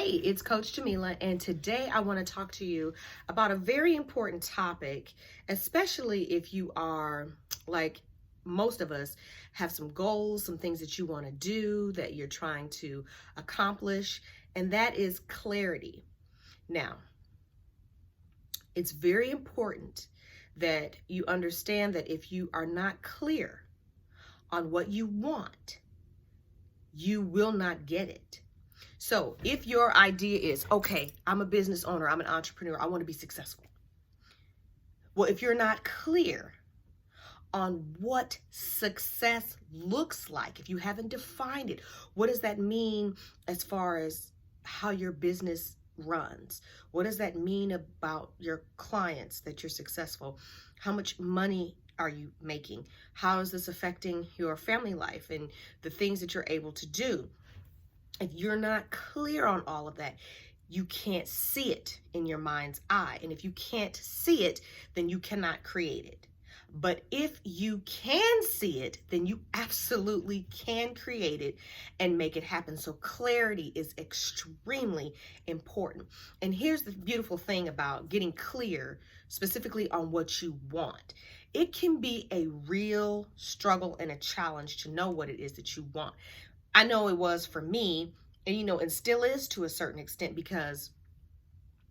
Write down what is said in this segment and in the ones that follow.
Hey, it's Coach Jamila, and today I want to talk to you about a very important topic, especially if you are like most of us have some goals, some things that you want to do that you're trying to accomplish, and that is clarity. Now, it's very important that you understand that if you are not clear on what you want, you will not get it. So if your idea is, okay, I'm a business owner, I'm an entrepreneur, I want to be successful. Well, if you're not clear on what success looks like, if you haven't defined it, what does that mean as far as how your business runs? What does that mean about your clients that you're successful? How much money are you making? How is this affecting your family life and the things that you're able to do? If you're not clear on all of that, you can't see it in your mind's eye. And if you can't see it, then you cannot create it. But if you can see it, then you absolutely can create it and make it happen. So clarity is extremely important. And here's the beautiful thing about getting clear, specifically on what you want. It can be a real struggle and a challenge to know what it is that you want. I know it was for me, and still is to a certain extent, because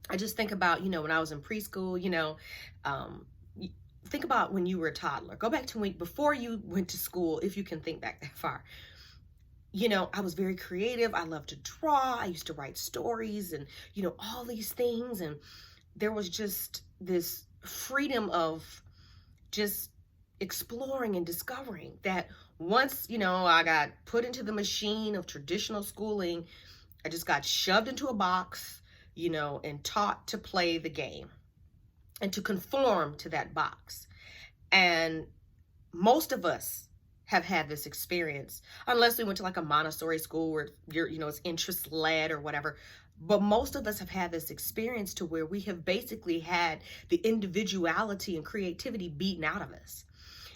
I just think about, when I was in preschool, think about when you were a toddler. Go back to before you went to school, if you can think back that far. I was very creative. I loved to draw. I used to write stories and, all these things. And there was just this freedom of just exploring and discovering that once, I got put into the machine of traditional schooling, I just got shoved into a box, and taught to play the game and to conform to that box. And most of us have had this experience, unless we went to like a Montessori school where it's interest led or whatever. But most of us have had this experience to where we have basically had the individuality and creativity beaten out of us.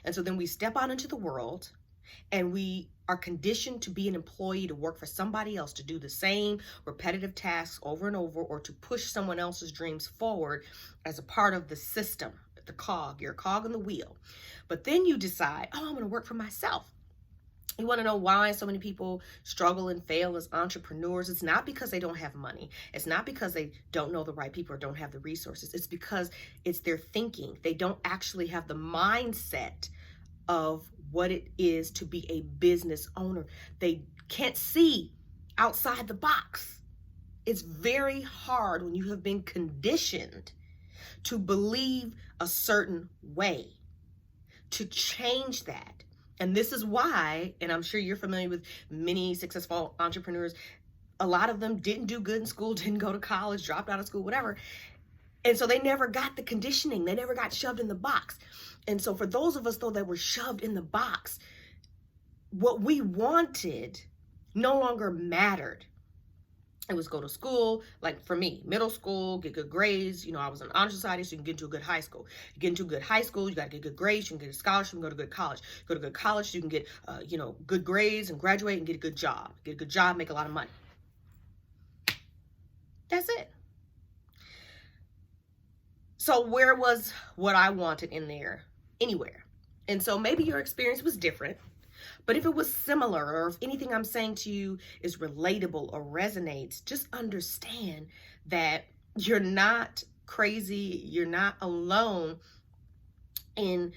And so then we step out into the world and we are conditioned to be an employee, to work for somebody else, to do the same repetitive tasks over and over, or to push someone else's dreams forward as a part of the system, the cog. You're a cog in the wheel. But then you decide, I'm going to work for myself. You want to know why so many people struggle and fail as entrepreneurs? It's not because they don't have money. It's not because they don't know the right people or don't have the resources. It's because it's their thinking. They don't actually have the mindset of what it is to be a business owner. They can't see outside the box. It's very hard when you have been conditioned to believe a certain way, to change that. And this is why, and I'm sure you're familiar with many successful entrepreneurs, a lot of them didn't do good in school, didn't go to college, dropped out of school, whatever. And so they never got the conditioning. They never got shoved in the box. And so for those of us, though, that were shoved in the box, what we wanted no longer mattered. It was go to school, like for me, middle school, get good grades. I was in honor society, so you can get into a good high school. You get into a good high school, you got to get good grades, you can get a scholarship, and go to good college. Go to good college, so you can get, good grades and graduate and get a good job. Get a good job, make a lot of money. That's it. So where was what I wanted in there? Anywhere. And so maybe your experience was different, but if it was similar, or if anything I'm saying to you is relatable or resonates, just understand that you're not crazy. You're not alone in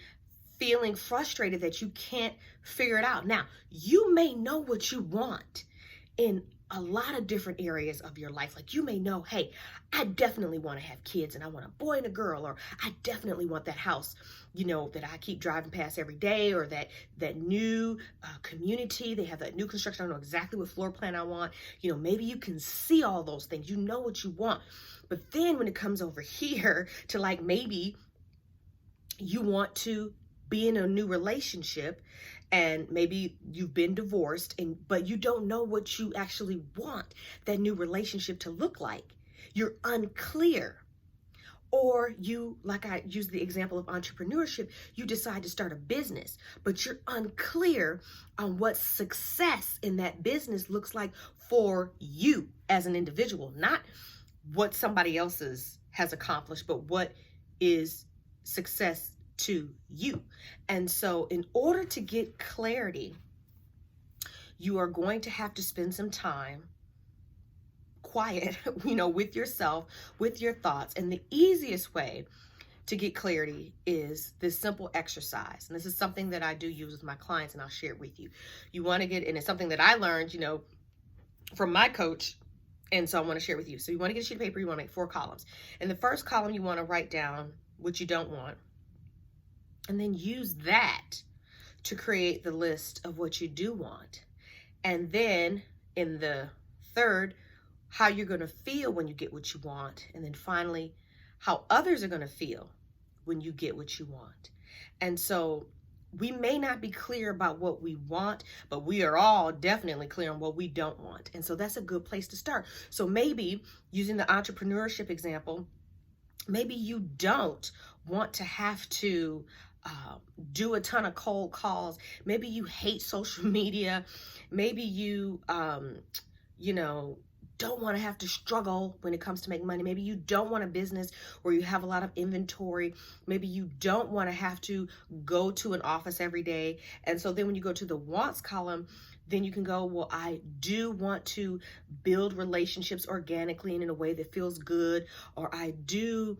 feeling frustrated that you can't figure it out. Now, you may know what you want in a lot of different areas of your life. Like you may know, hey, I definitely want to have kids and I want a boy and a girl, or I definitely want that house, that I keep driving past every day, or that new community, they have that new construction. I know exactly what floor plan I want. Maybe you can see all those things. You know what you want. But then when it comes over here to like, maybe you want to be in a new relationship, and maybe you've been divorced, but you don't know what you actually want that new relationship to look like. You're unclear. Or you, like I used the example of entrepreneurship, you decide to start a business, but you're unclear on what success in that business looks like for you as an individual, not what somebody else's has accomplished, but what is success to you. And so in order to get clarity, you are going to have to spend some time quiet, with yourself, with your thoughts. And the easiest way to get clarity is this simple exercise. And this is something that I do use with my clients, and I'll share it with you. You want to get, and it's something that I learned, from my coach. And so I want to share it with you. So you want to get a sheet of paper, you want to make 4 columns. In the first column, you want to write down what you don't want. And then use that to create the list of what you do want. And then in the third, how you're going to feel when you get what you want. And then finally, how others are going to feel when you get what you want. And so we may not be clear about what we want, but we are all definitely clear on what we don't want. And so that's a good place to start. So maybe using the entrepreneurship example, maybe you don't want to have to do a ton of cold calls. Maybe you hate social media. Maybe you, don't want to have to struggle when it comes to making money. Maybe you don't want a business where you have a lot of inventory. Maybe you don't want to have to go to an office every day. And so then when you go to the wants column, then you can go, well, I do want to build relationships organically and in a way that feels good. Or I do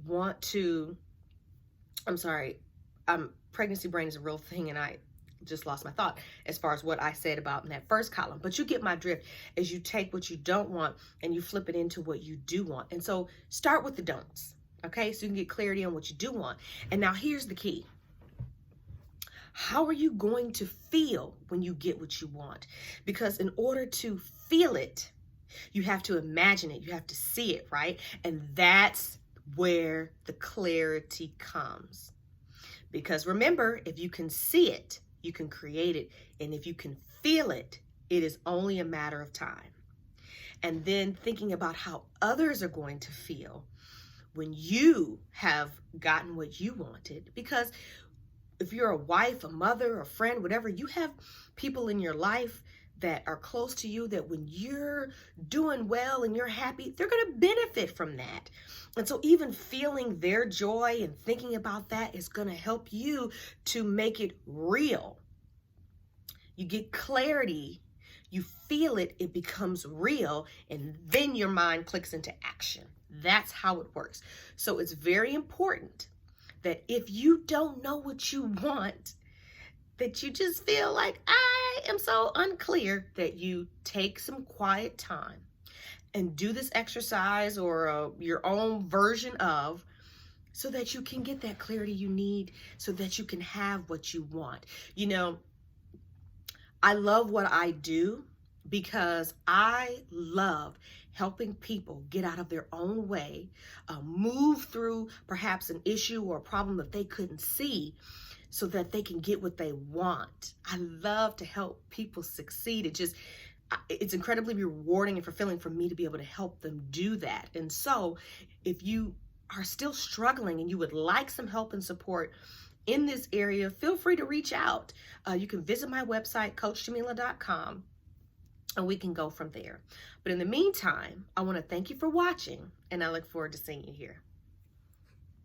want to, pregnancy brain is a real thing, and I just lost my thought as far as what I said about in that first column. But you get my drift as you take what you don't want and you flip it into what you do want. And so start with the don'ts, okay? So you can get clarity on what you do want. And now here's the key. How are you going to feel when you get what you want? Because in order to feel it, you have to imagine it. You have to see it, right? And that's where the clarity comes. Because remember, if you can see it, you can create it. And if you can feel it, it is only a matter of time. And then thinking about how others are going to feel when you have gotten what you wanted. Because if you're a wife, a mother, a friend, whatever, you have people in your life that are close to you that when you're doing well and you're happy, they're going to benefit from that. And so even feeling their joy and thinking about that is going to help you to make it real. You get clarity, you feel it, it becomes real, and then your mind clicks into action. That's how it works. So it's very important that if you don't know what you want, that you just feel like I am so unclear, that you take some quiet time and do this exercise or your own version of, so that you can get that clarity you need, so that you can have what you want. I love what I do because I love helping people get out of their own way, move through perhaps an issue or a problem that they couldn't see, so that they can get what they want. I love to help people succeed. It's incredibly rewarding and fulfilling for me to be able to help them do that. And so if you are still struggling and you would like some help and support in this area, feel free to reach out. You can visit my website, CoachJamila.com, and we can go from there. But in the meantime, I want to thank you for watching, and I look forward to seeing you here.